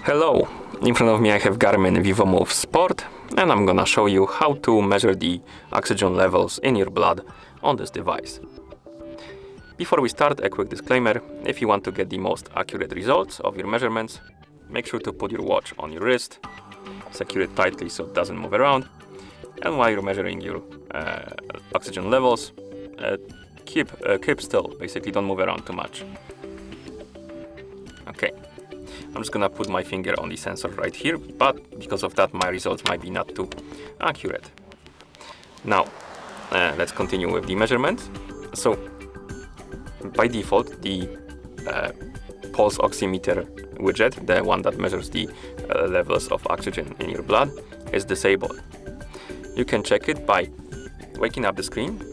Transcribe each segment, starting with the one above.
Hello, in front of me I have GARMIN Vivomove Sport and I'm gonna show you how to measure the oxygen levels in your blood on this device. Before we start, a quick disclaimer: if you want to get the most accurate results of your measurements, make sure to put your watch on your wrist, secure it tightly so it doesn't move around, and while you're measuring your oxygen levels, keep still, basically don't move around too much. Okay. I'm just gonna put my finger on the sensor right here, but because of that my results might be not too accurate. Now let's continue with the measurement. So by default the pulse oximeter widget, the one that measures the levels of oxygen in your blood, is disabled. You can check it by waking up the screen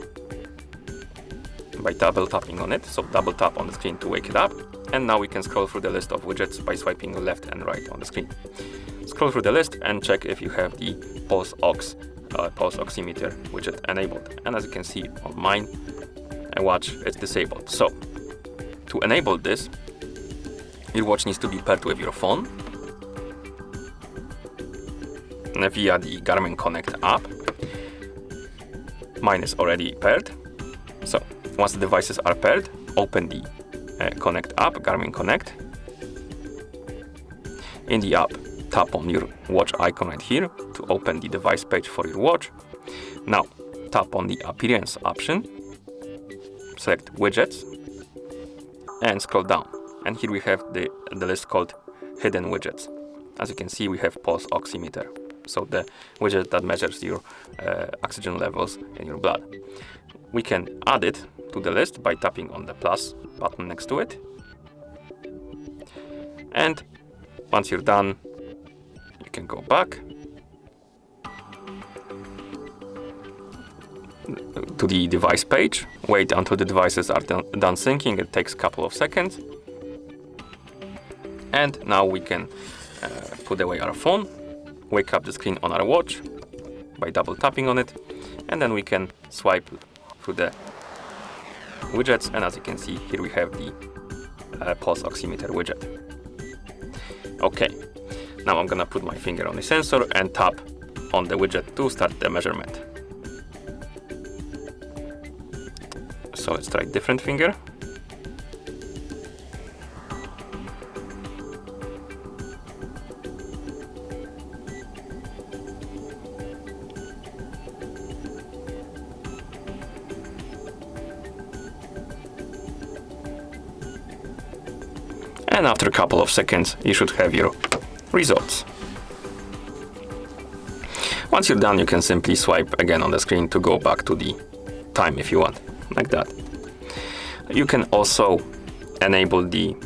by double tapping on it. So double tap on the screen to wake it up. And now we can scroll through the list of widgets by swiping left and right on the screen. Scroll through the list and check if you have the pulse oximeter widget enabled. And as you can see on mine watch, it's disabled. So to enable this, your watch needs to be paired with your phone via the Garmin Connect app. Mine is already paired. So once the devices are paired, open the Connect app, Garmin Connect. In the app, tap on your watch icon right here to open the device page for your watch. Now tap on the appearance option, select widgets, and scroll down. And here we have the list called hidden widgets. As you can see, we have pulse oximeter, so the widget that measures your oxygen levels in your blood. We can add it to the list by tapping on the plus button next to it. And once you're done, you can go back to the device page, wait until the devices are done syncing. It takes a couple of seconds. And now we can put away our phone, wake up the screen on our watch by double tapping on it, and then we can swipe through the widgets, and as you can see here we have the pulse oximeter widget. Okay, now I'm gonna put my finger on the sensor and tap on the widget to start the measurement. So let's try different finger. And after a couple of seconds, you should have your results. Once you're done, you can simply swipe again on the screen to go back to the time if you want, like that. You can also enable the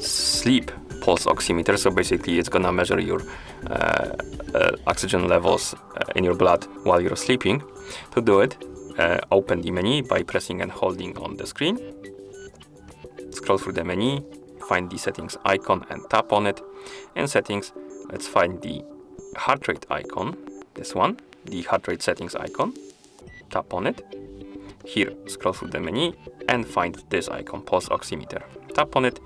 sleep pulse oximeter. So basically it's gonna measure your oxygen levels in your blood while you're sleeping. To do it, open the menu by pressing and holding on the screen. Scroll through the menu, find the settings icon and tap on it. In settings, let's find the heart rate icon, this one, the heart rate settings icon. Tap on it. Here, scroll through the menu and find this icon, pulse oximeter. Tap on it,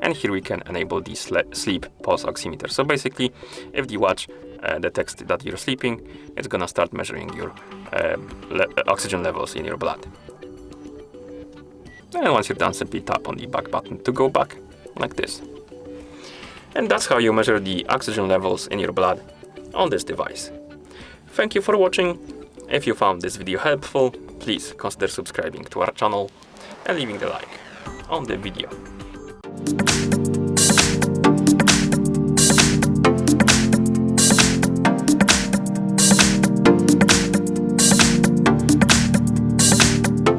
and here we can enable the sleep pulse oximeter. So basically, if the watch detects that you're sleeping, it's gonna start measuring your oxygen levels in your blood. And once you're done, simply tap on the back button to go back, like this. And that's how you measure the oxygen levels in your blood on this device. Thank you for watching. If you found this video helpful, please consider subscribing to our channel and leaving the like on the video.